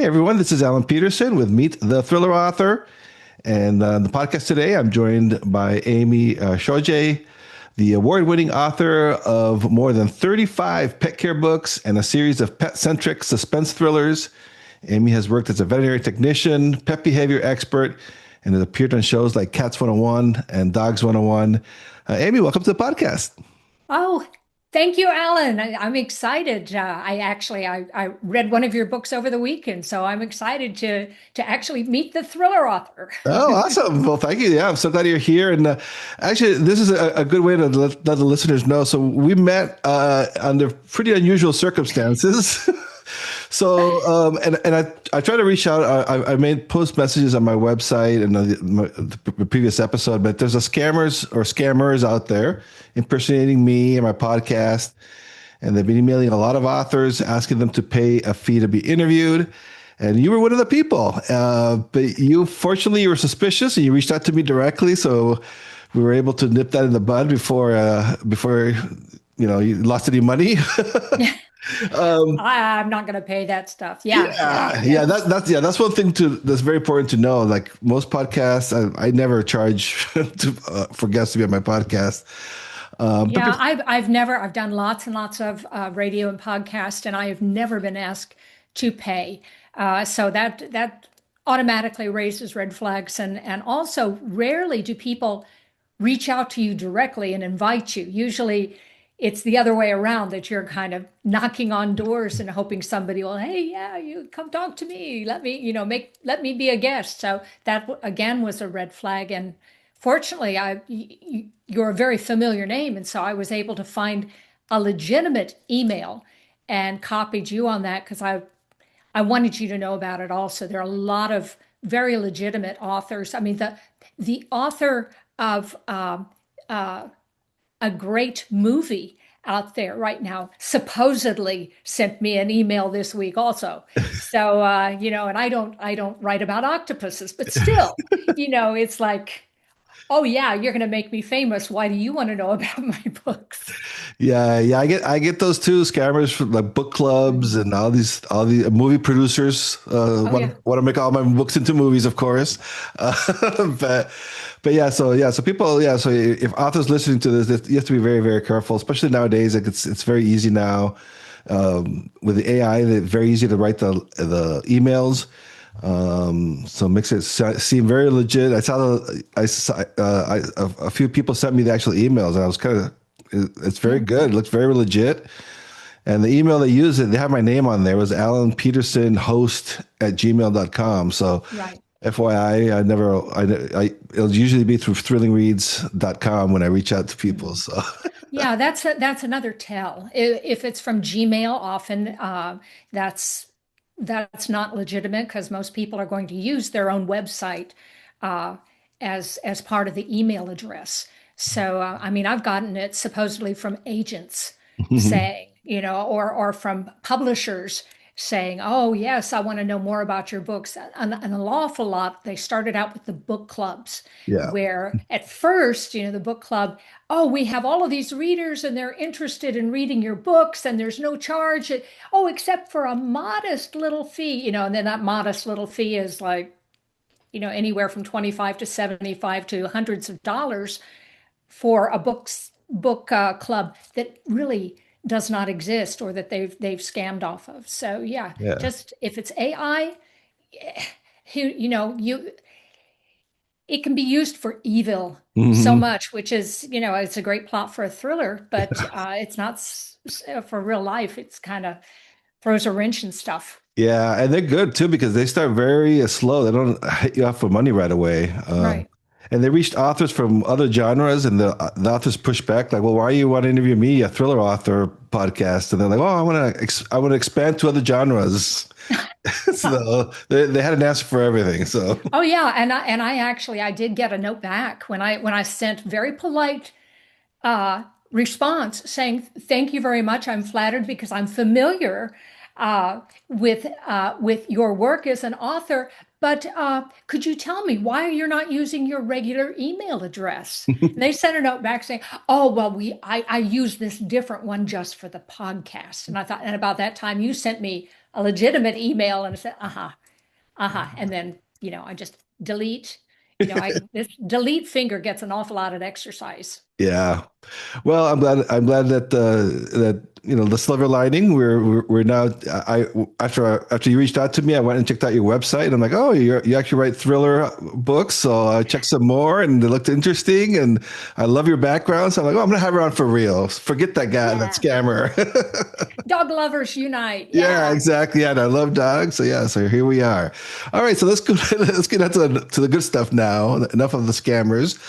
everyone. This is Alan Petersen with Meet the Thriller Author. And on the podcast today, I'm joined by Amy Shojai, the award-winning author of more than 35 pet care books and a series of pet-centric suspense thrillers. Amy has worked as a veterinary technician, pet behavior expert, and has appeared on shows like Cats 101 and Dogs 101. Amy, welcome to the podcast. Oh, thank you, Alan. I'm excited. I read one of your books over the weekend, so I'm excited to actually meet the thriller author. Oh, awesome. Well, thank you. Yeah, I'm so glad you're here. And actually, this is a good way to let the listeners know. So we met under pretty unusual circumstances. I try to reach out. I made post messages on my website and the previous episode, but there's a scammers out there impersonating me and my podcast. And they've been emailing a lot of authors asking them to pay a fee to be interviewed. And you were one of the people. But fortunately, you were suspicious and you reached out to me directly. So we were able to nip that in the bud before you lost any money. I'm not going to pay that stuff. Yeah. That's one thing that's very important to know. Like most podcasts, I never charge for guests to be on my podcast. I've done lots and lots of radio and podcast, and I have never been asked to pay. So that automatically raises red flags, and also rarely do people reach out to you directly and invite you. Usually it's the other way around, that you're kind of knocking on doors and hoping somebody will, hey, yeah, you come talk to me. Let me be a guest. So that again was a red flag. And fortunately, you're a very familiar name. And so I was able to find a legitimate email and copied you on that because I wanted you to know about it also. There are a lot of very legitimate authors. I mean, the author of a great movie out there right now supposedly sent me an email this week also. So and I don't write about octopuses, but still, it's like, oh yeah, you're going to make me famous. Why do you want to know about my books? Yeah. I get those too, scammers from like book clubs and all the movie producers want to make all my books into movies, of course. So people, so if authors listening to this, you have to be very, very careful, especially nowadays. Like it's very easy now with the AI. It's very easy to write the emails. So it makes it seem very legit. A few people sent me the actual emails, and I was it's very good. It looks very legit. And the email they use they have my name on there. It was Alan Petersen host@gmail.com. So Right. FYI, it'll usually be through thrillingreads.com when I reach out to people. So Yeah, that's another tell. If it's from Gmail, often that's not legitimate because most people are going to use their own website as part of the email address. So I mean, I've gotten it supposedly from agents saying, or from publishers saying, oh yes, I want to know more about your books. And an awful lot, they started out with the book clubs, yeah. where at first, the book club, oh, we have all of these readers and they're interested in reading your books and there's no charge. Oh, except for a modest little fee, and then that modest little fee is like, anywhere from 25 to 75 to hundreds of dollars for a book club that really does not exist, or that they've scammed off of. So Yeah. just if it's AI, you it can be used for evil so hmm much, which is, it's a great plot for a thriller, but it's not for real life. It's kind of throws a wrench and stuff. Yeah, and they're good too because they start very slow. They don't hit you off for money right away. Right. And they reached authors from other genres, and the authors pushed back, like, "Well, why you want to interview me, a thriller author podcast?" And they're like, "Oh, I want to expand to other genres." So they had an answer for everything. So Oh yeah, and I did get a note back when I sent very polite response saying, "Thank you very much. I'm flattered because I'm familiar with your work as an author. But could you tell me why you're not using your regular email address?" And they sent a note back saying, "Oh, well, I use this different one just for the podcast." And I thought, and about that time, you sent me a legitimate email and I said, uh-huh. And then, I just delete. This delete finger gets an awful lot of exercise. Yeah. Well, I'm glad that that the silver lining. We're now. After you reached out to me, I went and checked out your website. And I'm like, oh, you actually write thriller books. So I checked some more, and they looked interesting. And I love your background. So I'm like, oh, I'm gonna have her on for real. Forget that guy, that Yeah. scammer. Dog lovers unite. Yeah, Yeah. exactly. Yeah, and I love dogs. So yeah, so here we are. All right, so let's go. Let's get on to the good stuff now. Enough of the scammers.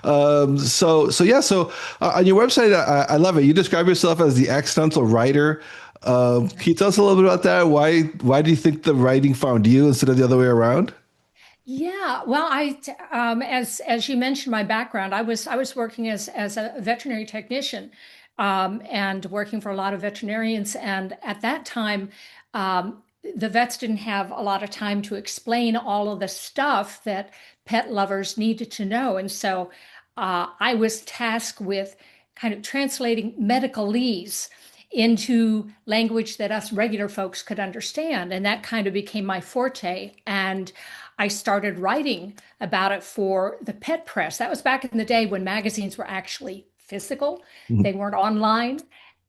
So on your website, I love it. You describe yourself as the accidental writer. Can you tell us a little bit about that? Why do you think the writing found you instead of the other way around? Yeah, well, as you mentioned, my background, I was working as a veterinary technician, and working for a lot of veterinarians. And at that time, the vets didn't have a lot of time to explain all of the stuff that pet lovers needed to know. And so, I was tasked with kind of translating medicalese into language that us regular folks could understand. And that kind of became my forte. And I started writing about it for the pet press. That was back in the day when magazines were actually physical, they weren't online.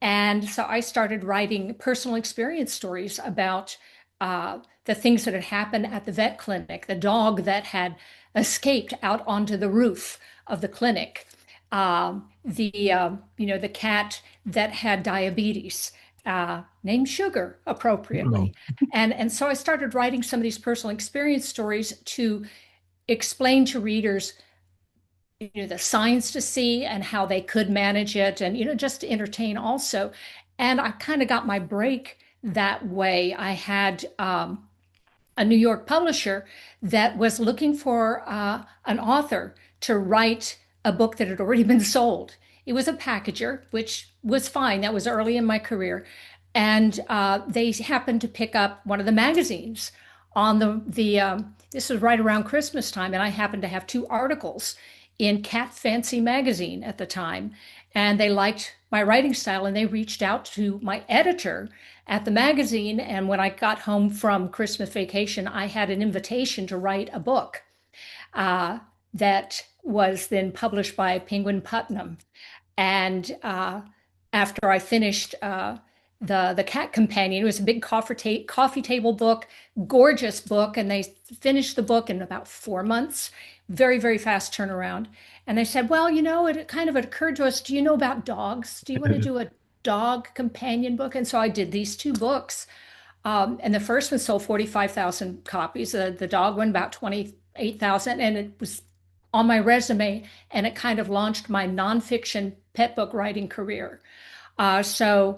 And so I started writing personal experience stories about the things that had happened at the vet clinic, the dog that had escaped out onto the roof of the clinic, the cat that had diabetes, named Sugar Oh. appropriately. And so I started writing some of these personal experience stories to explain to readers, the signs to see and how they could manage it, and just to entertain also. And I kind of got my break that way. I had a New York publisher that was looking for an author to write a book that had already been sold. It was a packager, which was fine. That was early in my career. And they happened to pick up one of the magazines on this was right around Christmas time. And I happened to have two articles in Cat Fancy magazine at the time. And they liked my writing style, and they reached out to my editor at the magazine. And when I got home from Christmas vacation, I had an invitation to write a book uh, that was then published by Penguin Putnam. And after I finished the Cat Companion, it was a big coffee table book, gorgeous book, and they finished the book in about 4 months. Very, very fast turnaround. And they said, well, it kind of occurred to us, do you know about dogs? Do you want to do a dog companion book? And so I did these two books. And the first one sold 45,000 copies. The dog one about 28,000. And it was on my resume, and it kind of launched my nonfiction pet book writing career. So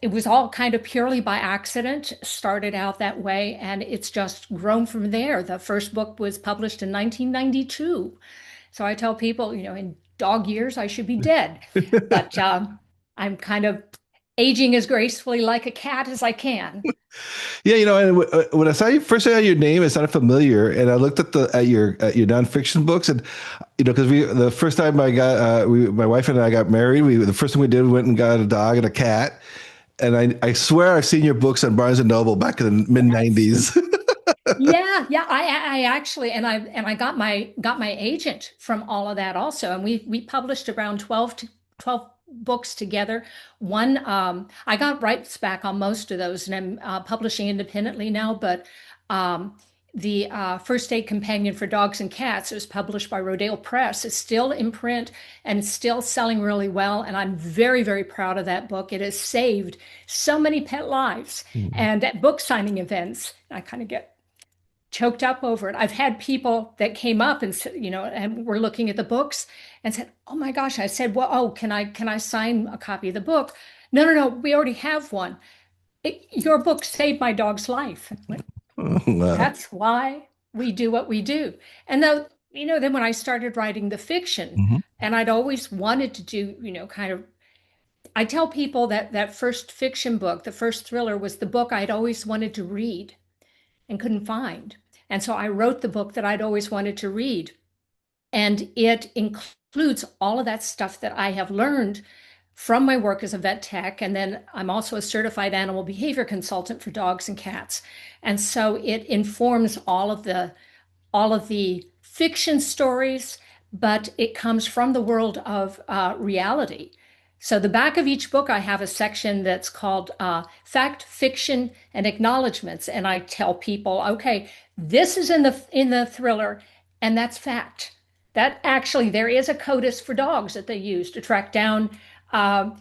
it was all kind of purely by accident, started out that way, and it's just grown from there. The first book was published in 1992. So I tell people, in dog years, I should be dead. But I'm kind of aging as gracefully like a cat as I can. Yeah, and when I saw you first saw your name, it sounded familiar, and I looked at your nonfiction books, and because the first time my wife and I got married, the first thing we did, we went and got a dog and a cat, and I swear I've seen your books on Barnes and Noble back in the mid Yes. '90s. Yeah, yeah. I actually, and I got my agent from all of that also, and we published around 12 books together. One, I got rights back on most of those, and I'm publishing independently now. But the First Aid Companion for Dogs and Cats, it was published by Rodale Press. It's still in print and still selling really well, and I'm very, very proud of that book. It has saved so many pet lives. And at book signing events, I kind of get choked up over it. I've had people that came up and and were looking at the books and said, "Oh my gosh!" I said, "Well, oh, can I sign a copy of the book?" No, no, no. We already have one. Your book saved my dog's life. Wow. That's why we do what we do. And though, then when I started writing the fiction, Mhm. and I'd always wanted to do, kind of. I tell people that that first fiction book, the first thriller, was the book I'd always wanted to read and couldn't find. And so I wrote the book that I'd always wanted to read. And it includes all of that stuff that I have learned from my work as a vet tech, and then I'm also a certified animal behavior consultant for dogs and cats. And so it informs all of the fiction stories, but it comes from the world of reality. So the back of each book, I have a section that's called fact, fiction, and acknowledgments, and I tell people, okay, this is in the thriller, and that's fact. That actually there is a CODIS for dogs that they use to track down, uh,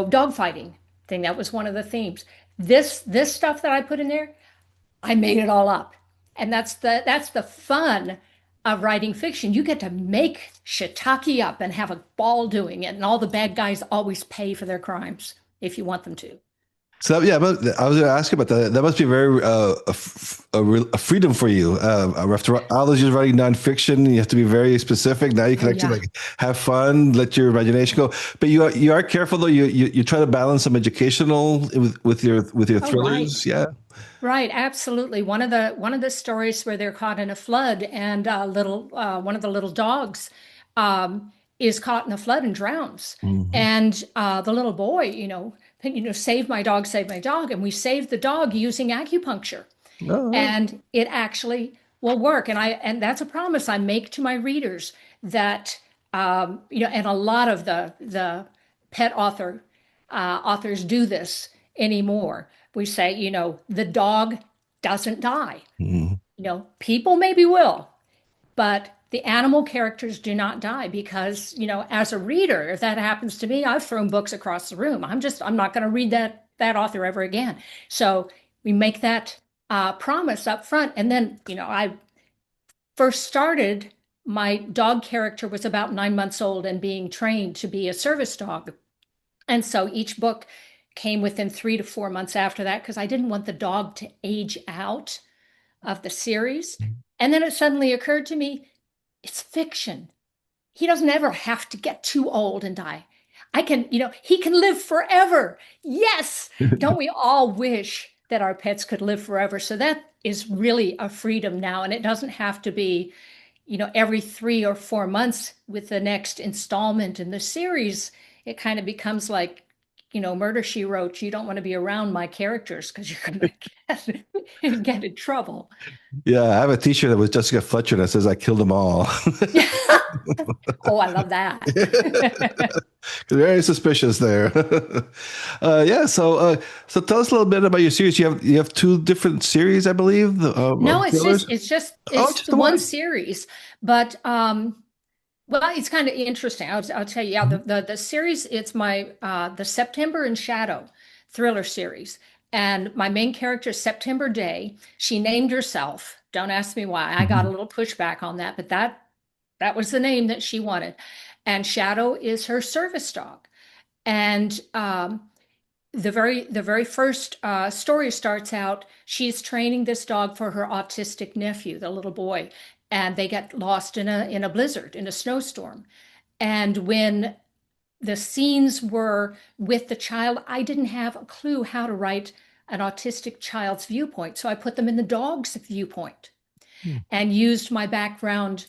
dog fighting thing. That was one of the themes. This stuff that I put in there, I made it all up. And that's the fun of writing fiction. You get to make shiitake up and have a ball doing it, and all the bad guys always pay for their crimes if you want them to. So yeah, but I was going to ask you about that. That must be very a freedom for you. After all those years writing nonfiction, you have to be very specific. Now you can Oh actually yeah. like have fun, let your imagination go. But you are careful though. You try to balance some educational with your Oh right. thrillers. Yeah. Right, absolutely. One of the stories where they're caught in a flood, and little one of the little dogs is caught in a flood and drowns. Hmm. And the little boy, save my dog, and we saved the dog using acupuncture, Oh, and it actually will work. And that's a promise I make to my readers that and a lot of the pet authors do this anymore. We say, the dog doesn't die. mhm. People maybe will, but the animal characters do not die because, as a reader, if that happens to me, I've thrown books across the room. I'm not going to read that author ever again. So we make that promise up front. And then, I first started, my dog character was about 9 months old and being trained to be a service dog. And so each book came within 3 to 4 months after that because I didn't want the dog to age out of the series. And then it suddenly occurred to me, it's fiction. He doesn't ever have to get too old and die. He can live forever. Yes. Don't we all wish that our pets could live forever? So that is really a freedom now. And it doesn't have to be, every 3 or 4 months with the next installment in the series. It kind of becomes like, Murder She Wrote. You don't want to be around my characters because you're going to get in trouble. Yeah, I have a T-shirt with Jessica Fletcher that says "I killed them all." Oh, I love that. Very suspicious there. Yeah, so tell us a little bit about your series. You have two different series, I believe, No, of thrillers. Oh, it's just the the one one. series, but well, it's kind of interesting. I'll tell you, yeah, Mhm. the series, it's my the September in Shadow thriller series. And my main character is September Day. She named herself. Don't ask me why. I got a Mhm. little pushback on that, but that was the name that she wanted. And Shadow is her service dog. And the very first story starts out, she's training this dog for her autistic nephew, the little boy, and they get lost in a blizzard, in a snowstorm. And when the scenes were with the child, I didn't have a clue how to write an autistic child's viewpoint, so I put them in the dog's viewpoint and used my background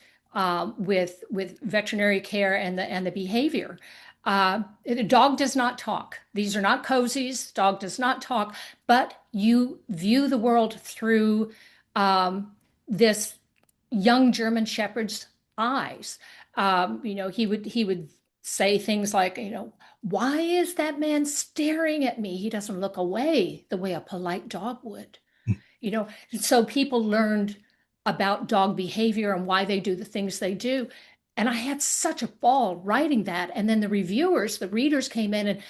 with veterinary care and the behavior. The dog does not talk. These are not cozies. Dog does not talk, but you view the world through this young German Shepherd's eyes. He would say things like, why is that man staring at me? He doesn't look away the way a polite dog would. So people learned about dog behavior and why they do the things they do. And I had such a ball writing that. And then the reviewers, the readers came in, and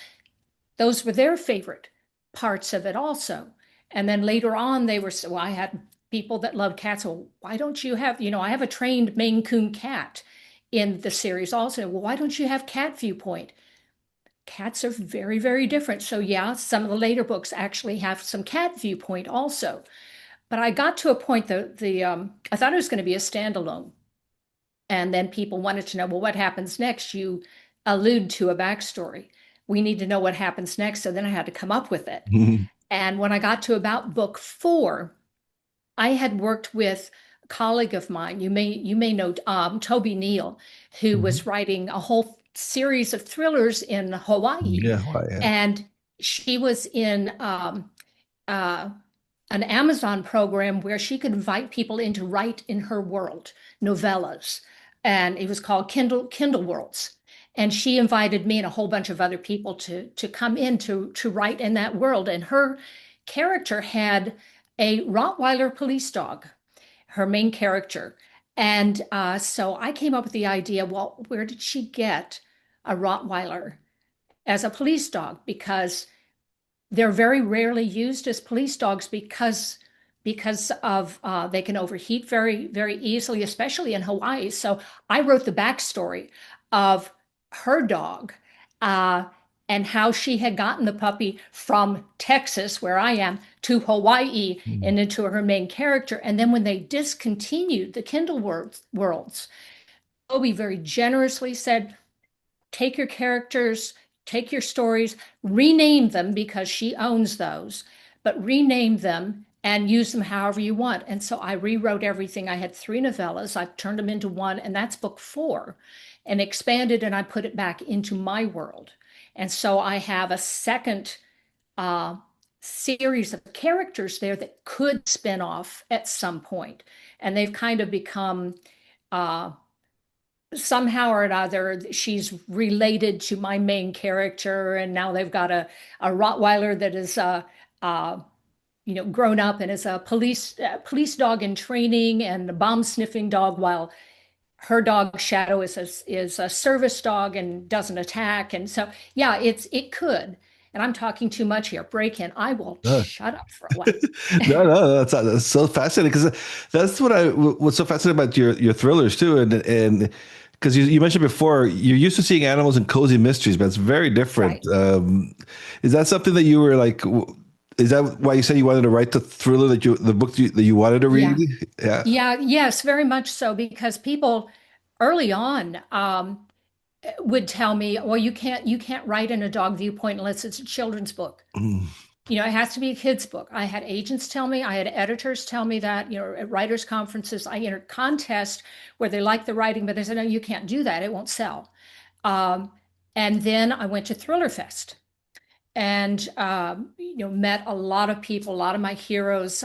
those were their favorite parts of it also. And then later on, well, I had people that loved cats. Well, why don't you have, I have a trained Maine Coon cat in the series also. Well, why don't you have cat viewpoint? Cats are very, very different. So yeah, some of the later books actually have some cat viewpoint also. But I got to a point that I thought it was going to be a standalone. And then people wanted to know, well, what happens next? You allude to a backstory. We need to know what happens next. So then I had to come up with it. Mhm. And when I got to about book 4, I had worked with a colleague of mine. You may know Toby Neal, who Mhm. was writing a whole series of thrillers in Hawaii, Yeah. Why, yeah. and she was in uh, an Amazon program where she could invite people in to write in her world, novellas, and it was called Kindle Worlds. And she invited me and a whole bunch of other people to come in to write in that world. And her character had a Rottweiler police dog, her main character. And so I came up with the idea, well, where did she get a Rottweiler as a police dog? Because they're very rarely used as police dogs because of they can overheat very easily, especially in Hawaii. So I wrote the backstory of her dog uh, and how she had gotten the puppy from Texas, where I am, to Hawaii Mm. and into her main character. And then when they discontinued the Kindle Worlds, Obi very generously said, take your characters, take your stories, rename them because she owns those, but rename them and use them however you want. And so I rewrote everything. I had 3 novellas. I turned them into one, and that's book 4, and expanded, and I put it back into my world. And so I have a second uh, series of characters there that could spin off at some point. And they've kind of become uh, somehow or another, she's related to my main character, and now they've got a Rottweiler that is grown up and is a police dog in training and a bomb sniffing dog, while her dog Shadow is a service dog and doesn't attack. And so yeah, it could. And I'm talking too much here. Break in. I will No, shut up for a while. no, that's so fascinating because that's what's so fascinating about your thrillers too, and because you mentioned before you're used to seeing animals in cozy mysteries, but it's very different. Right. Is that something that you were like? Is that why you said you wanted to write the thriller the book that you wanted to read? Yeah. Yeah. Yeah. Yes, very much so, because people early on would tell me, well, you can't write in a dog viewpoint unless it's a children's book. Mm. It has to be a kid's book. I had agents tell me, I had editors tell me that, at writers' conferences, I entered contests where they liked the writing, but they said, no, you can't do that. It won't sell. Um, and then I went to Thriller Fest and, met a lot of people, a lot of my heroes,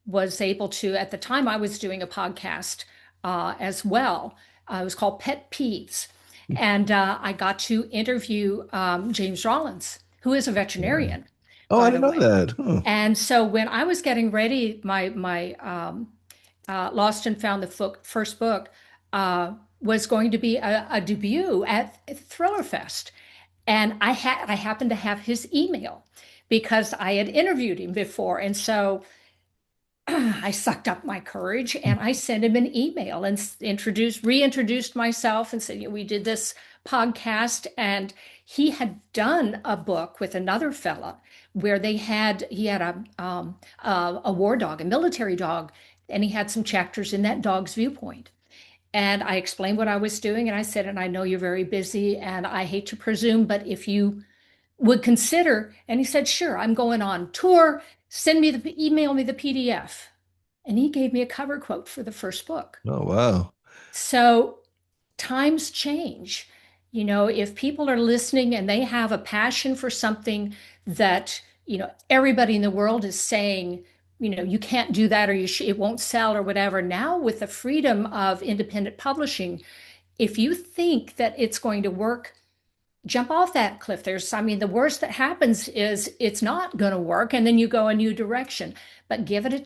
was able to, at the time I was doing a podcast as well. It was called Pet Peeves. And I got to interview James Rollins, who is a veterinarian, Oh, I by didn't the know way. that. Huh. And so when I was getting ready, my Lost and Found, the first book, was going to be a debut at Thriller Fest. And I happened to have his email because I had interviewed him before. And so I sucked up my courage and I sent him an email and reintroduced myself and said, we did this podcast. And he had done a book with another fella where he had a war dog, a military dog, and he had some chapters in that dog's viewpoint. And I explained what I was doing, and I said, and I know you're very busy, and I hate to presume, but if you would consider, and he said, sure, I'm going on tour, email me the PDF. And he gave me a cover quote for the first book. Oh, wow. So times change. If people are listening and they have a passion for something that, everybody in the world is saying, you can't do that, or it won't sell or whatever. Now, with the freedom of independent publishing, if you think that it's going to work, jump off that cliff. The worst that happens is it's not going to work, and then you go a new direction. But give it a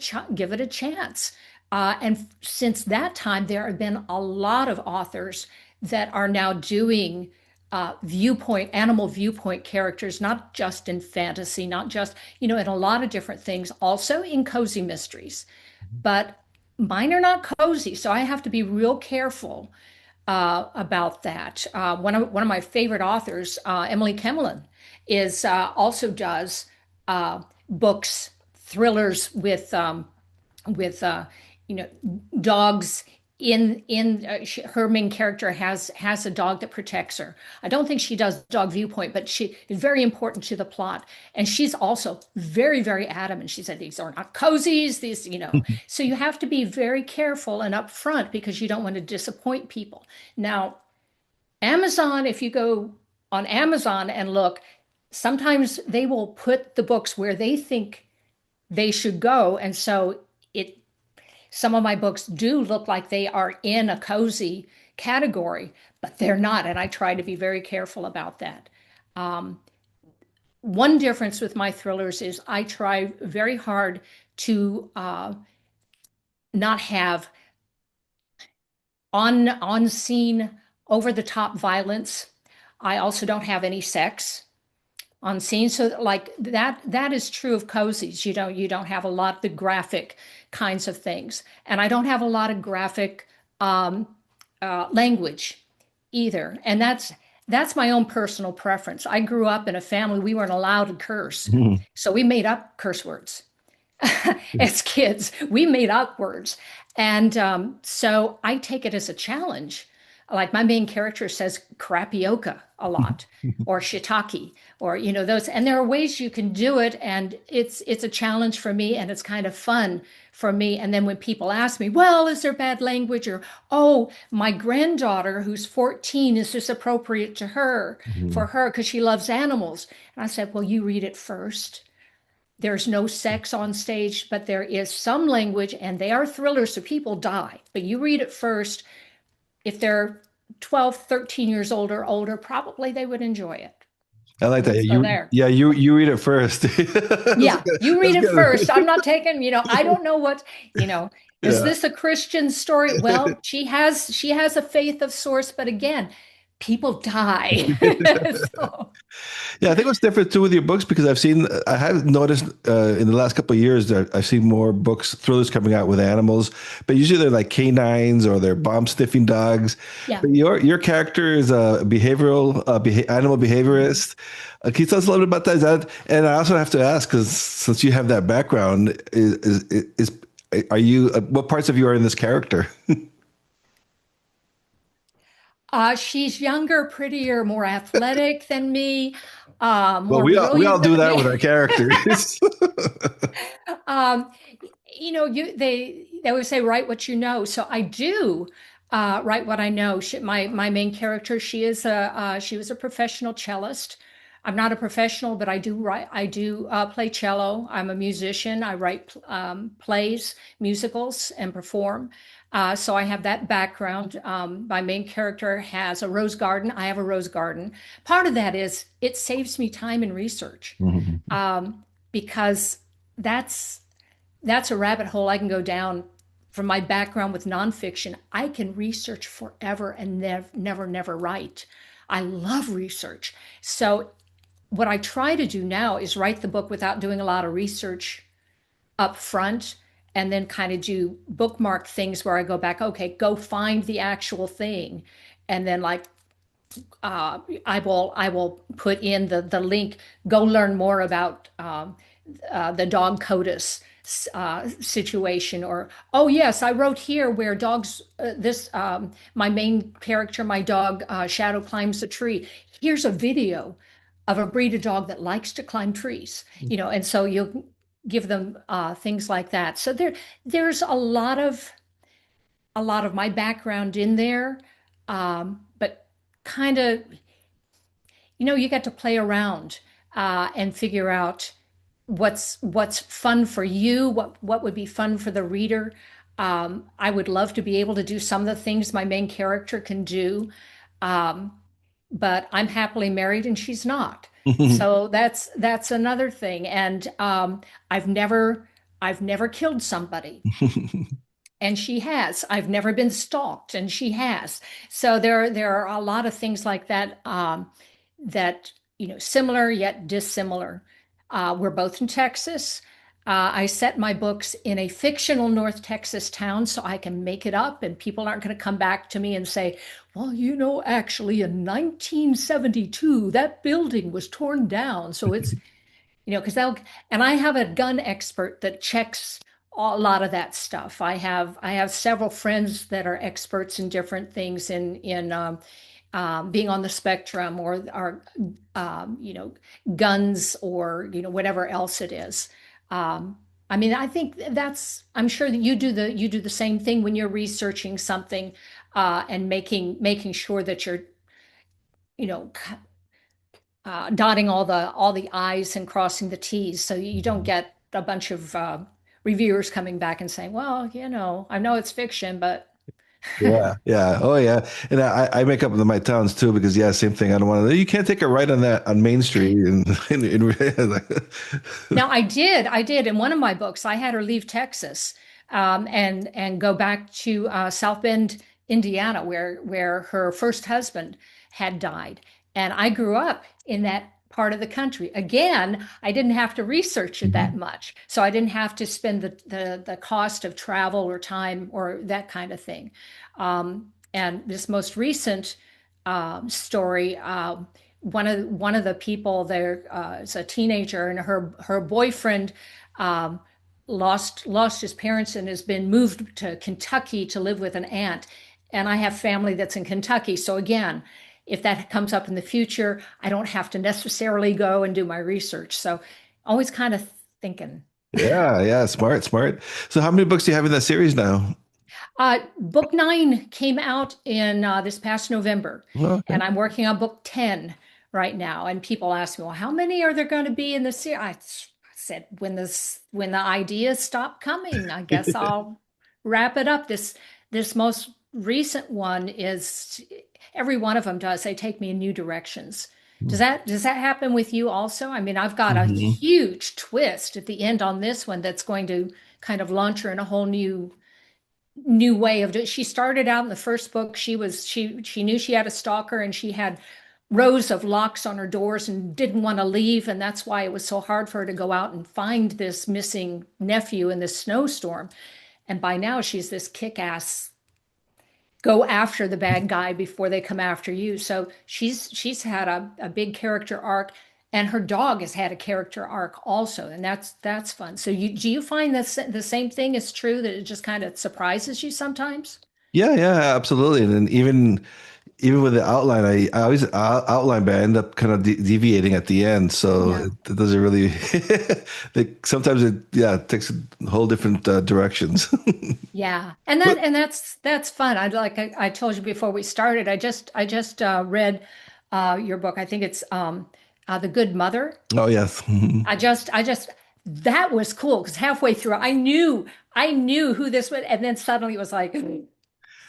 chance. And since that time, there have been a lot of authors that are now doing animal viewpoint characters, not just in fantasy, not just, in a lot of different things, also in cozy mysteries. But mine are not cozy, so I have to be real careful about that. One of my favorite authors, Emily Kemlin, is also does books, thrillers with dogs. Her main character has a dog that protects her. I don't think she does dog viewpoint, but she is very important to the plot. And she's also very adamant. She said these are not cozies. So you have to be very careful and upfront because you don't want to disappoint people. Now, Amazon, if you go on Amazon and look, sometimes they will put the books where they think they should go. And so it some of my books do look like they are in a cozy category, but they're not. And I try to be very careful about that. Um, One difference with my thrillers is I try very hard to not have on scene over the top violence. I also don't have any sex on scene. So like that is true of cozies. You don't have a lot of the graphic kinds of things. And I don't have a lot of graphic um, language either. And that's my own personal preference. I grew up in a family we weren't allowed to curse. Mhm. So we made up curse words. As kids, we made up words. And so I take it as a challenge. Like my main character says crapioca a lot or shiitake or those, and there are ways you can do it, and it's a challenge for me, and it's kind of fun for me. And then when people ask me, well, is there bad language, or oh, my granddaughter who's 14, is this appropriate to her for Mhm. her because she loves animals? And I said, well, you read it first. There's no sex on stage, but there is some language, and they are thrillers, so people die. But you read it first. If they're 12, 13 years old or older, probably they would enjoy it. I like that. So there. You read it first. That's Yeah, good. you read That's it first. I'm good. not taking, I don't know you know, is Yeah. this a Christian story? Well, she has a faith of source, but again, people die. So, Yeah, I think what's different too with your books because I have noticed in the last couple of years that I've seen more books, thrillers coming out with animals, but usually they're like canines or they're bomb sniffing dogs. yeah. But your character is a behavioral animal behaviorist. Can you tell us a little bit about that? And I also have to ask because since you have that background, are you what parts of you are in this character? She's younger, prettier, more athletic than me, Well, more we brilliant all do than that me. with our characters. Um, they would say write what you know. So I do write what I know. My main character, she was a professional cellist. I'm not a professional, but I do write. I do play cello. I'm a musician. I write plays, musicals, and perform. So I have that background. My main character has a rose garden. I have a rose garden. Part of that is it saves me time and research because that's that's a rabbit hole I can go down from my background with nonfiction. I can research forever and never write. I love research. So what I try to do now is write the book without doing a lot of research up front and then kind of do bookmark things where I go back, okay, go find the actual thing. And then like I will put in the link. Go learn more about the dog CODIS situation, or oh yes, I wrote here where dogs. This my main character, my dog Shadow climbs a tree. Here's a video of a breed of dog that likes to climb trees. And so you'll give them things like that. So there's a lot of my background in there, but kind of you get to play around and figure out what's fun for you, what would be fun for the reader. I would love to be able to do some of the things my main character can do, um, but I'm happily married and she's not. So that's another thing. And I've never killed somebody, and she has. I've never been stalked, and she has. So there are a lot of things like that that similar yet dissimilar. We're both in Texas. I set my books in a fictional North Texas town so I can make it up, and people aren't going to come back to me and say, "Well, actually in 1972 that building was torn down." So it's because they'll, and I have a gun expert that checks a lot of that stuff. I have several friends that are experts in different things in being on the spectrum, or guns, or whatever else it is. I mean, I think I'm sure that you do the same thing when you're researching something and making sure that you're you know, dotting all the I's and crossing the T's, so you don't get a bunch of reviewers coming back and saying, "Well, I know it's fiction, but." Yeah, yeah, oh yeah, and I make up my towns too because yeah, same thing. I don't want to. You can't take a right on that on Main Street, and Now, I did in one of my books. I had her leave Texas and go back to South Bend, Indiana, where her first husband had died, and I grew up in that part of the country. Again, I didn't have to research it that Mhm. much, so I didn't have to spend the cost of travel or time or that kind of thing. And this most recent story. One of the people there is a teenager, and her boyfriend um, lost his parents and has been moved to Kentucky to live with an aunt. And I have family that's in Kentucky, so again, if that comes up in the future, I don't have to necessarily go and do my research. So always kind of thinking. Yeah, yeah, smart, smart. So, how many books do you have in that series now? Book 9 came out in this past November, Oh, okay. and I'm working on book 10 right now. And people ask me, well, how many are there going to be in the series? I said, when the ideas stop coming, I guess I'll wrap it up. This most recent one is every one of them does. They take me in new directions. Does that happen with you also? I mean, I've got a Mhm. huge twist at the end on this one that's going to kind of launch her in a whole new way of doing. She started out in the first book. She knew she had a stalker, and she had rows of locks on her doors and didn't want to leave, and that's why it was so hard for her to go out and find this missing nephew in this snowstorm. And by now she's this kick-ass go after the bad guy before they come after you. So she's had a big character arc, and her dog has had a character arc also, and that's fun. So do you find that the same thing is true, that it just kind of surprises you sometimes? Yeah, yeah, absolutely. And then even with the outline, I always outline, but I end up kind of deviating at the end. So Yeah. it doesn't really. Sometimes it yeah it takes whole different directions. Yeah, and But that's fun. I told you before we started. I just read your book. I think it's The Good Mother. oh yes. I just that was cool because halfway through I knew who this was, and then suddenly it was like,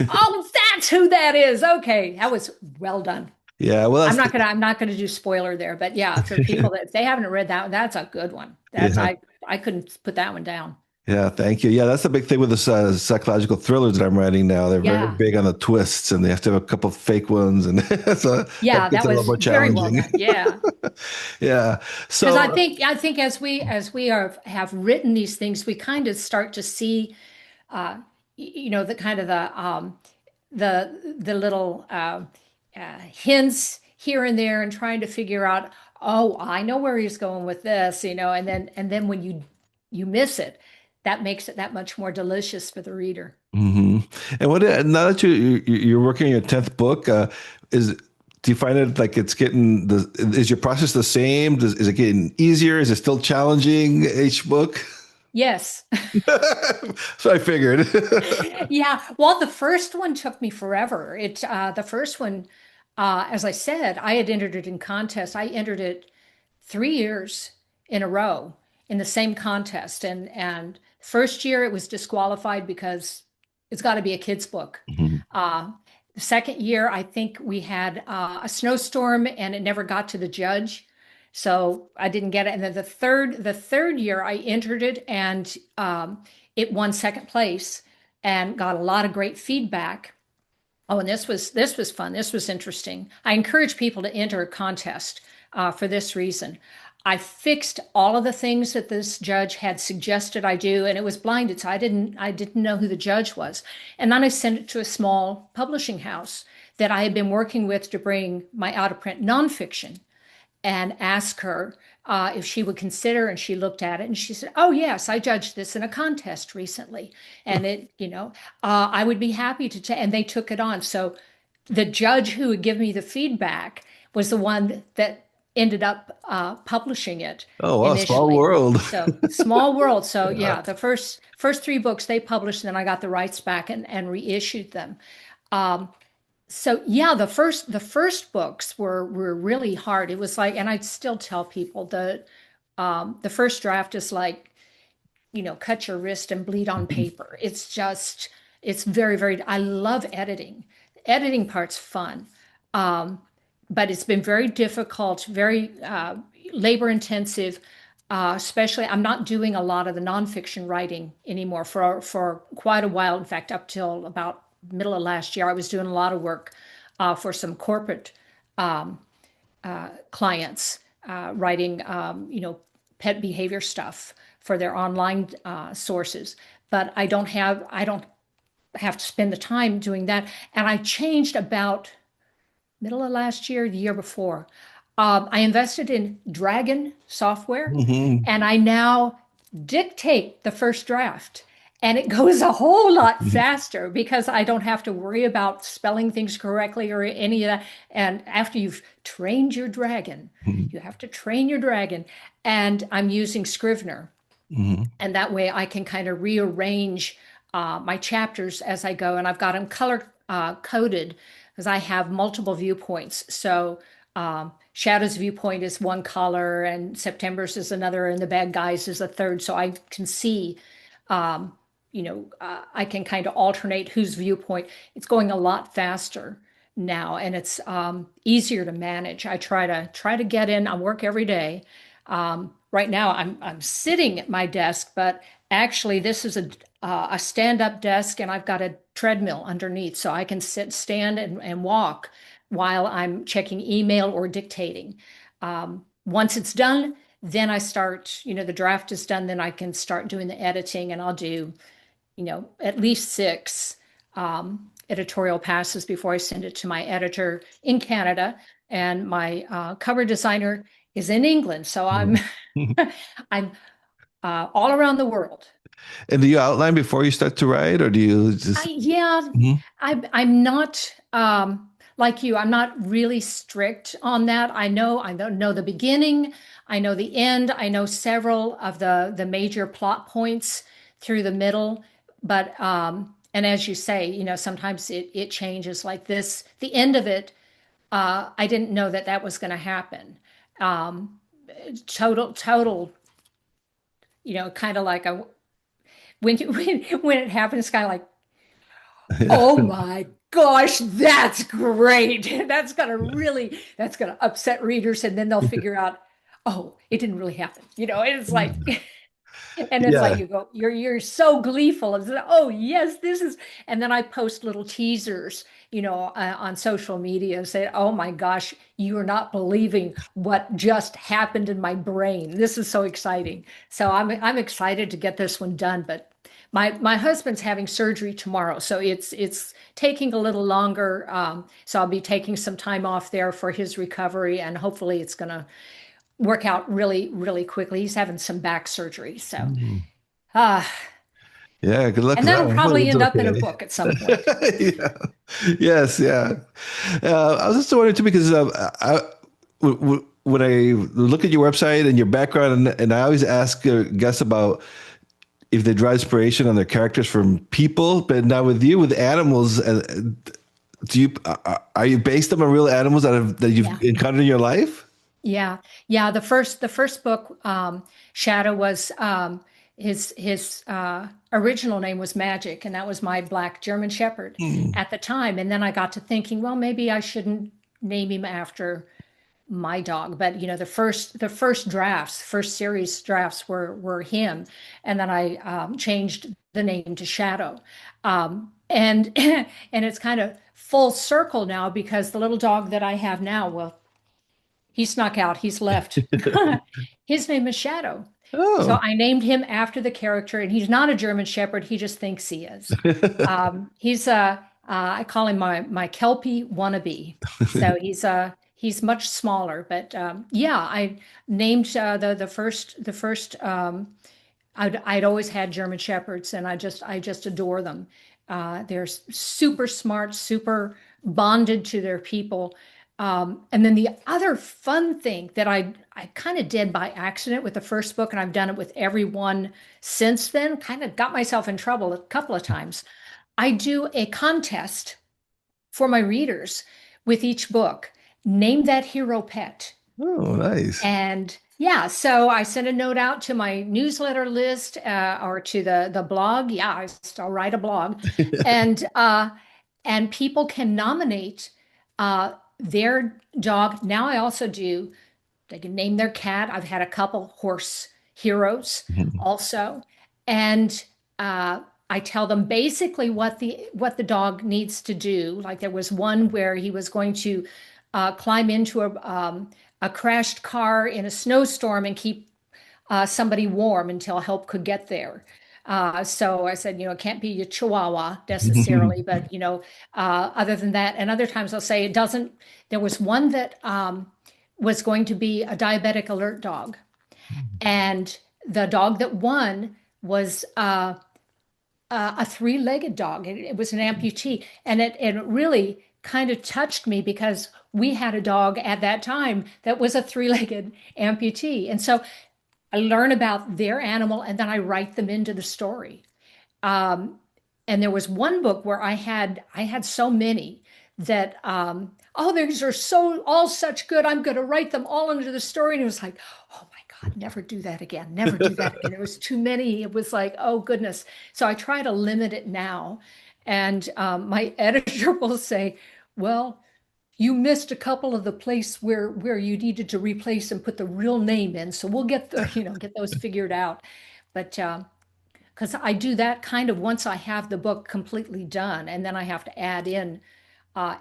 oh, that's who that is. Okay, that was well done. Yeah, well I'm that's not gonna I'm not gonna do spoiler there, but yeah, for people that if they haven't read that, that's a good one. That's yeah. I couldn't put that one down. Yeah, thank you. Yeah, that's the big thing with the psychological thrillers that I'm writing now. They're very Yeah. big on the twists, and they have to have a couple fake ones, and so that Yeah, gets that a little was more very well challenging. done. Yeah. Yeah. Because I So, think I think as we have written these things, we kind of start to see, the kind of the little hints here and there, and trying to figure out, oh, I know where he's going with this, and then when you miss it, that makes it that much more delicious for the reader. mhm. And now that you're working on your 10th book, is do you find it like it's getting is your process the same? Is it getting easier? Is it still challenging each book? Yes. So I figured. Yeah, well, the first one took me forever. The first one, as I said, I had entered it in contest. I entered it 3 years in a row in the same contest, and first year it was disqualified because it's got to be a kid's book. Mhm. The second year, I think we had a snowstorm, and it never got to the judge, so I didn't get it. And then the third year, I entered it, and it won second place and got a lot of great feedback. Oh, and this was fun. This was interesting. I encourage people to enter a contest for this reason. I fixed all of the things that this judge had suggested I do, and it was blinded, so I didn't know who the judge was. And then I sent it to a small publishing house that I had been working with to bring my out of print nonfiction, and ask her if she would consider. And she looked at it and she said, "Oh yes, I judged this in a contest recently, and I would be happy to." And they took it on. So the judge who would give me the feedback was the one that ended up publishing it Oh wow, small initially. world. So small world. So Yeah. yeah, the first three books they published, and then I got the rights back and reissued them. Um, So yeah, the first books were really hard. It was like, and I'd still tell people the first draft is like, cut your wrist and bleed on paper. It's just, it's very, very, I love editing. The editing part's fun. Um, but it's been very difficult, very labor intensive, especially I'm not doing a lot of the nonfiction writing anymore for quite a while. In fact, up till about middle of last year, I was doing a lot of work for some corporate um, clients, writing, pet behavior stuff for their online sources. But I don't have to spend the time doing that. And I changed about middle of last year, the year before. I invested in Dragon software, Mhm. and I now dictate the first draft. And it goes a whole lot faster because I don't have to worry about spelling things correctly or any of that. And after you've trained your dragon, Mhm. you have to train your dragon. And I'm using Scrivener. Mhm. And that way I can kind of rearrange my chapters as I go. And I've got them color coded because I have multiple viewpoints. So Shadow's viewpoint is one color, and September's is another, and the bad guys is a third. So I can see, I can kind of alternate whose viewpoint. It's going a lot faster now, and it's easier to manage. I try to get in. I work every day. Right now, I'm sitting at my desk, but actually, this is a stand-up desk, and I've got a treadmill underneath, so I can sit, stand, and walk while I'm checking email or dictating. Once it's done, then I start. The draft is done, then I can start doing the editing, and I'll do at least six editorial passes before I send it to my editor in Canada. And my cover designer is in England. So I'm Mhm. I'm all around the world. And do you outline before you start to write, or do you just? Yeah, Mhm. I'm not like you. I'm not really strict on that. I know the beginning, I know the end, I know several of the major plot points through the middle, but and as you say, sometimes it changes like this. The end of it, I didn't know that that was going to happen. Um, total, kind of like a when you when it happens, kind of like, Yeah. oh my gosh, that's great. That's gonna upset readers, and then they'll figure out, oh, it didn't really happen. It's like, and it's like Yeah. you go, you're so gleeful. It's like, oh yes, this is, and then I post little teasers, on social media and say, oh my gosh, you are not believing what just happened in my brain. This is so exciting. So I'm excited to get this one done, but my husband's having surgery tomorrow, so it's taking a little longer. So I'll be taking some time off there for his recovery, and hopefully it's going to work out really, really quickly. He's having some back surgery, so Mhm. uh, Yeah, good luck and with that that'll one. Hopefully probably it's end up in a okay. book at some point. Yeah. Yes, yeah. I was just wondering too because when I look at your website and your background, and I always ask guests about if they draw inspiration on their characters from people, but now with you, with animals, do you are you based on real animals that you've Yeah. encountered in your life? Yeah, yeah. The first book, Shadow, was his original name was Magic, and that was my black German Shepherd Hmm. at the time. And then I got to thinking, well, maybe I shouldn't name him after my dog. But the first drafts, first series drafts were him, and then I changed the name to Shadow. And and it's kind of full circle now because the little dog that I have now, well, he snuck out. He's left. His name is Shadow. So Oh. I named him after the character, and he's not a German Shepherd. He just thinks he is. He's I call him my Kelpie wannabe. So he's much smaller, but yeah, I named the first. I'd always had German Shepherds, and I just adore them. They're super smart, super bonded to their people. And then the other fun thing that I kind of did by accident with the first book, and I've done it with everyone since then, kind of got myself in trouble a couple of times. I do a contest for my readers with each book. Name that hero pet. Oh, nice. And yeah, so I sent a note out to my newsletter list or to the blog. Yeah, I still write a blog, and people can nominate their dog. Now I also do. They can name their cat. I've had a couple horse heroes also, and I tell them basically what the dog needs to do. Like there was one where he was going to climb into a crashed car in a snowstorm and keep somebody warm until help could get there. So I said, it can't be a Chihuahua necessarily, but other than that, and other times I'll say it doesn't. There was one that was going to be a diabetic alert dog, and the dog that won was a three-legged dog. It was an amputee, and it really kind of touched me because we had a dog at that time that was a three-legged amputee, and so I learn about their animal and then I write them into the story. Um, and there was one book where I had so many that oh, these are so all such good. I'm going to write them all into the story. And it was like, oh my God, never do that again. Never do that again. It was too many. It was like, oh goodness. So I try to limit it now. And my editor will say, well, you missed a couple of the place where you needed to replace and put the real name in. So we'll get get those figured out. But because I do that kind of once I have the book completely done, and then I have to add in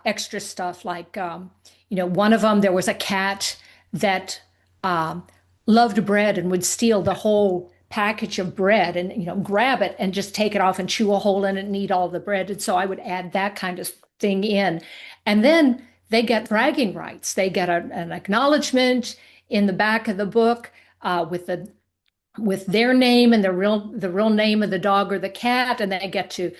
extra stuff like one of them there was a cat that um, loved bread and would steal the whole package of bread and grab it and just take it off and chew a hole in it and eat all the bread. And so I would add that kind of thing in, and then they get bragging rights. They get an acknowledgement in the back of the book with their name and the real name of the dog or the cat, and they get to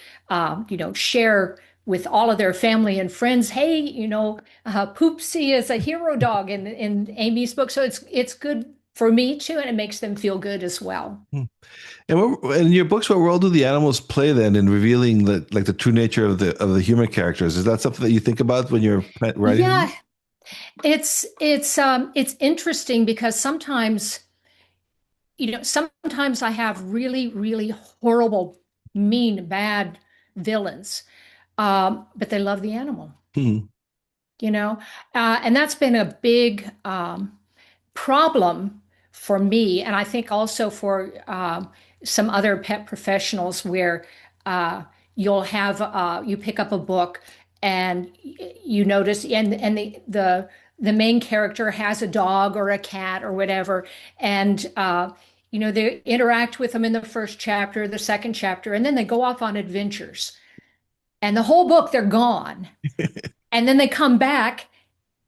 share with all of their family and friends. Hey, Poopsie is a hero dog in Amy's book, so it's good for me too, and it makes them feel good as well. And in your books, what role do the animals play then in revealing the true nature of the human characters? Is that something that you think about when you're writing Yeah, them? it's interesting because sometimes I have really, really horrible, mean, bad villains, but they love the animal, Hmm. and that's been a big problem for me, and I think also for some other pet professionals where uh, you pick up a book and you notice, and the main character has a dog or a cat or whatever, and they interact with them in the first chapter, the second chapter, and then they go off on adventures, and the whole book they're gone, and then they come back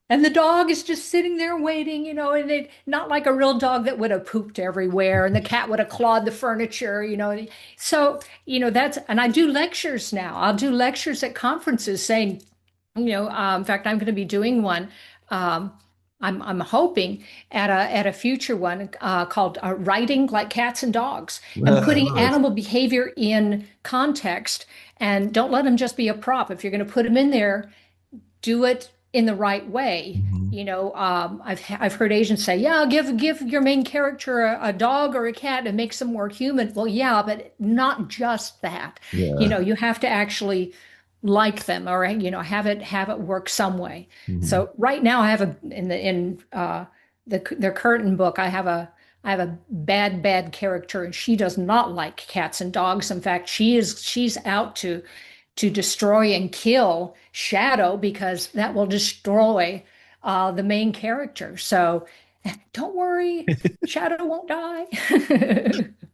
and the dog is just sitting there waiting, and it not like a real dog that would have pooped everywhere and the cat would have clawed the furniture. So, and I do lectures now. I'll do lectures at conferences saying, in fact, I'm going to be doing one. Um, I'm hoping at a future one called Writing Like Cats and Dogs, and I putting love it. animal behavior in context, and don't let them just be a prop. If you're going to put them in there, do it in the right way. Mhm. I've heard agents say, "Yeah, give your main character a dog or a cat and makes them more human." Well, yeah, but not just that. Yeah. You have to actually like them, or have it work some way. Mhm. So right now, I have in the curtain book, I have a bad character, and she does not like cats and dogs. In fact, she's out to destroy and kill Shadow because that will destroy the main character. So don't worry, Shadow won't die.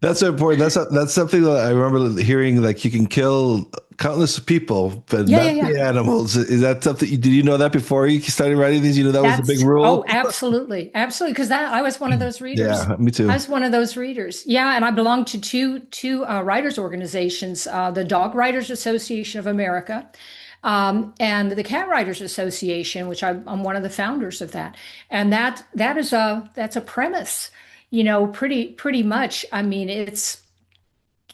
That's so important. That's something that I remember hearing. Like you can kill countless people, but Yeah, yeah, not yeah. the animals. Is that something? Did you know that before you started writing these? You know that was the big Oh, rule. absolutely, absolutely. Because that I was one of those readers. Yeah, me I too. was one of those readers. Yeah, and I belong to two writers organizations, the Dog Writers Association of America, and the Cat Writers Association, which I'm one of the founders of that. And that's a premise, pretty much. I mean, it's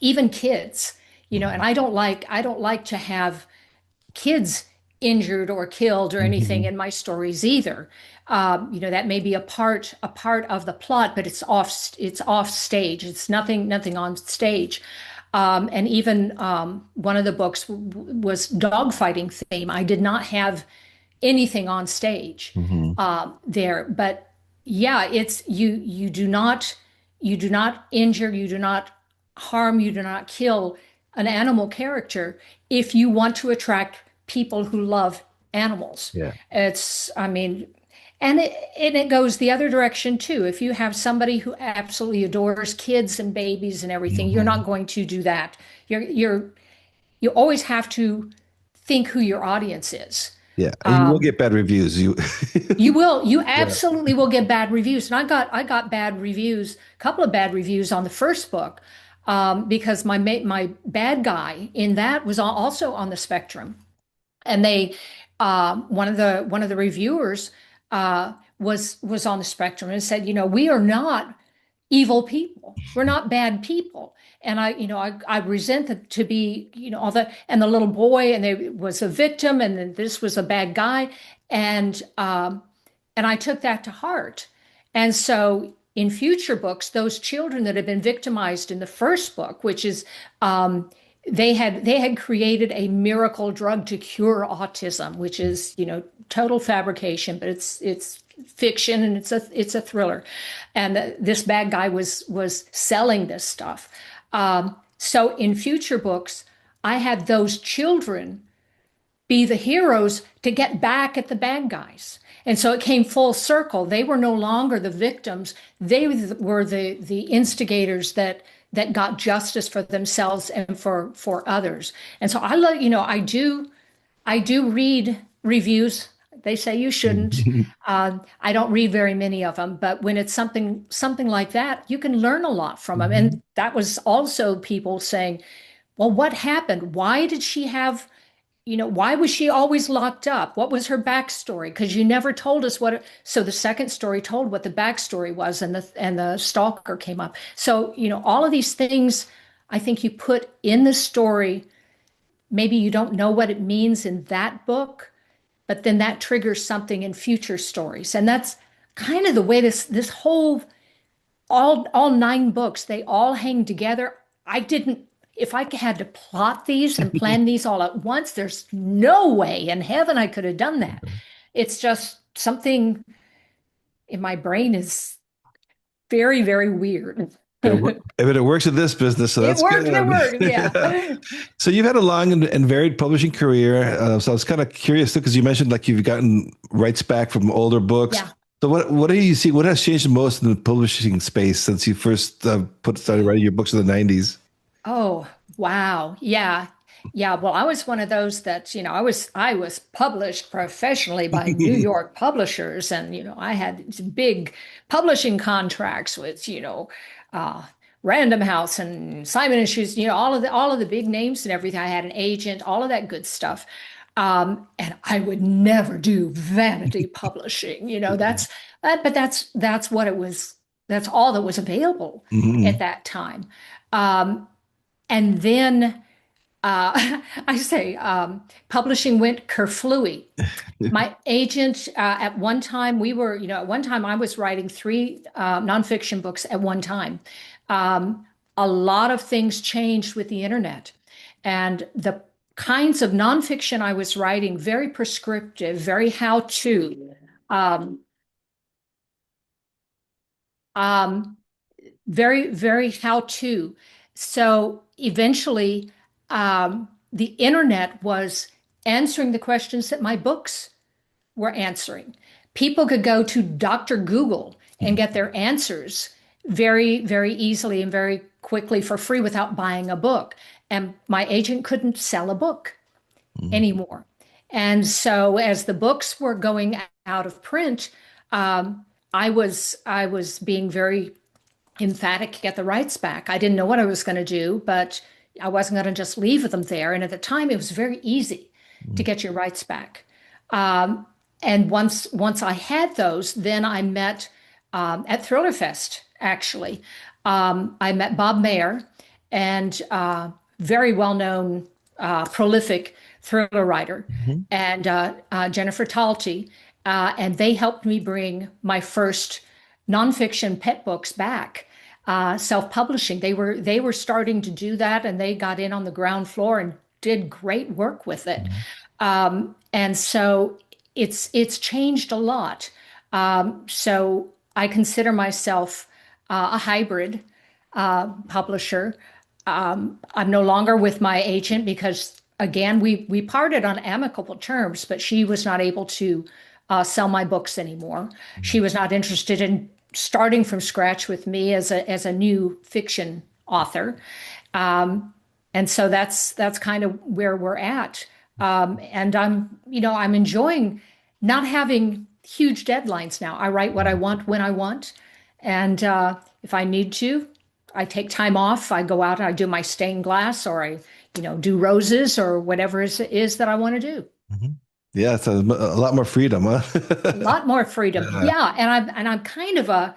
even kids, and I don't like to have kids injured or killed or anything Hmm. in my stories either. That may be a part of the plot, but it's off stage. It's nothing on stage. And even one of the books was dogfighting theme. I did not have anything on stage Hmm. there, but yeah, it's you do not injure, you do not harm, you do not kill an animal character if you want to attract people who love animals. Yeah. I mean, and it goes the other direction too. If you have somebody who absolutely adores kids and babies and everything, you're Hmm. not going to do that. You always have to think who your audience is. Yeah. And you will get bad reviews. You. You Yeah. absolutely will get bad reviews. And I got bad reviews, a couple of bad reviews on the first book, because my bad guy in that was also on the spectrum. And one of the reviewers was on the spectrum and said, we are not evil people. We're not bad people. And I resent that to be, all the little boy, and they was a victim, and then this was a bad guy. And I took that to heart. And so in future books, those children that had been victimized in the first book, which is they had created a miracle drug to cure autism, which is total fabrication, but it's fiction, and it's a thriller. And this bad guy was selling this stuff. So in future books, I had those children be the heroes to get back at the bad guys. And so it came full circle. They were no longer the victims. They were the instigators that got justice for themselves and for others. And so I do read reviews. They say you shouldn't. I don't read very many of them, but when it's something like that, you can learn a lot from them. Hmm. And that was also people saying, well, what happened? Why was she always locked up? What was her backstory? Because you never told us what. So the second story told what the backstory was, and the stalker came up. So all of these things, I think you put in the story. Maybe you don't know what it means in that book, but then that triggers something in future stories, and that's kind of the way this whole all nine books, they all hang together. I didn't, if I had to plot these and plan these all at once, there's no way in heaven I could have done that. It's just something in my brain is very, very weird. If it works in this business, so It that's worked, it good. worked, yeah. So you've had a long and varied publishing career. So I was kind of curious too, because you mentioned like you've gotten rights back from older books. Yeah. So what do you see? What has changed the most in the publishing space since you first started writing your books in the 90s? Oh, wow. Yeah. Yeah. Well, I was one of those that, I was published professionally by New York publishers, and, I had these big publishing contracts with, uh, Random House and Simon and Schuster, all of the big names and everything. I had an agent, all of that good stuff. And I would never do vanity publishing. But that's what it was. That's all that was available at Hmm. that time. Um, and then I say publishing went kerflooey. My agent at one time at one time I was writing three nonfiction books at one time. Um, a lot of things changed with the internet, and the kinds of nonfiction I was writing, very prescriptive, very how to. Um, um, very, very how to. So eventually, the internet was answering the questions that my books were answering. People could go to Dr. Google and get their answers very, very easily and very quickly for free without buying a book. And my agent couldn't sell a book anymore. And so as the books were going out of print, I was being very emphatic to get the rights back. I didn't know what I was going to do, but I wasn't going to just leave them there. And at the time, it was very easy to get your rights back. Um, and once I had those, then I met at Thriller Fest. Actually, I met Bob Mayer, and very well known, prolific thriller writer, Mhm. and Jennifer Talty, and they helped me bring my first nonfiction pet books back, self-publishing. They were starting to do that, and they got in on the ground floor and did great work with it. Mhm. And so it's changed a lot. So I consider myself a hybrid publisher. I'm no longer with my agent because, again, we parted on amicable terms, but she was not able to sell my books anymore. She was not interested in starting from scratch with me as a new fiction author. And so that's kind of where we're at. And I'm enjoying not having huge deadlines now. I write what I want when I want, and if I need to, I take time off. I go out, I do my stained glass, or I do roses or whatever it is that I want to do. Mhm. Yeah, so a lot more freedom, huh? A lot more freedom. Yeah. Yeah, and I'm kind of a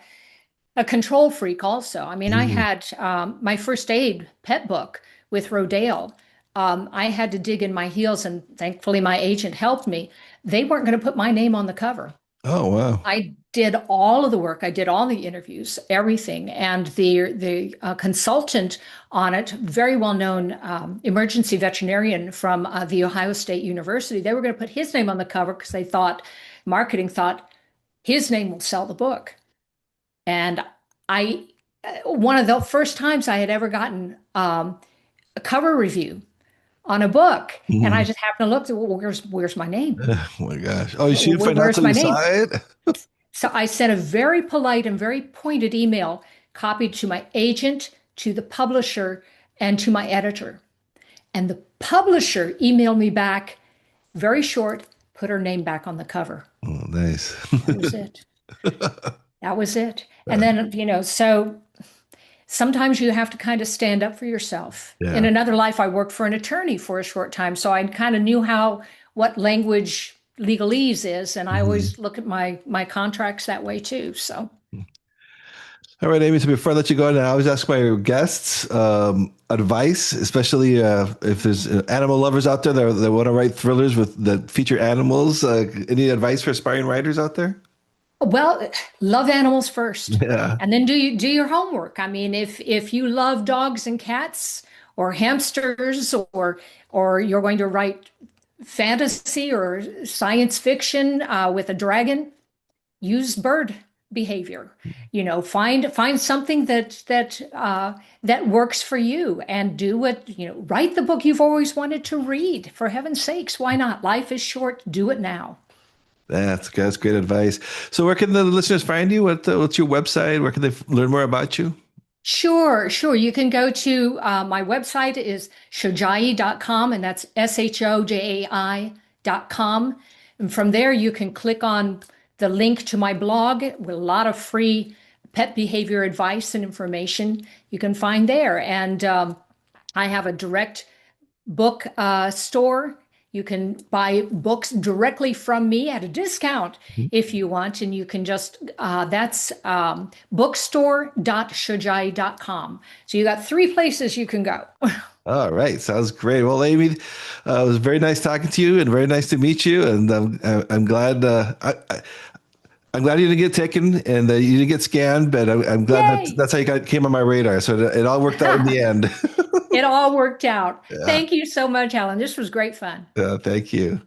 control freak also. I mean, I Mm. had my first aid pet book with Rodale. I had to dig in my heels, and thankfully my agent helped me. They weren't going to put my name on the cover. Oh, wow. I did all of the work. I did all the interviews, everything, and the consultant on it, very well known emergency veterinarian from the Ohio State University. They were going to put his name on the cover because they thought marketing thought his name will sell the book. And I, one of the first times I had ever gotten a cover review on a book, and I Mhm. just happened to look. Well, where's my name? Oh my gosh. Oh, you didn't find out Where's till my you saw name? it? So I sent a very polite and very pointed email copied to my agent, to the publisher, and to my editor. And the publisher emailed me back, very short, put her name back on the cover. Oh, nice. That was it. That was it. And then, so sometimes you have to kind of stand up for yourself. In Yeah. another life, I worked for an attorney for a short time, so I kind of knew what language legalese is, and I Mhm. always look at my contracts that way too. So. All right, Amy. So before I let you go, now I always ask my guests advice, especially if there's animal lovers out there that want to write thrillers that feature animals. Any advice for aspiring writers out there? Well, love animals first, Yeah. and then do your homework. I mean, if you love dogs and cats or hamsters, or you're going to write fantasy or science fiction with a dragon, use bird behavior. Find something that works for you, and do what write the book you've always wanted to read. For heaven's sakes, why not? Life is short. Do it now. That's great advice. So where can the listeners find you? What's your website? Where can they learn more about you? Sure, sure. You can go to my website is shojai.com, and that's shojai.com. And from there, you can click on the link to my blog with a lot of free pet behavior advice and information you can find there. And I have a direct book store. You can buy books directly from me at a discount if you want. And you can that's bookstore.shojai.com. So you got three places you can go. All right, sounds great. Well, Amy, it was very nice talking to you and very nice to meet you. And I'm glad I'm glad you didn't get taken and you didn't get scanned. But I'm glad Yay! that's how came on my radar. So it all worked out in the end. It all worked out. Yeah, Thank you so much, Alan. This was great fun. thank you.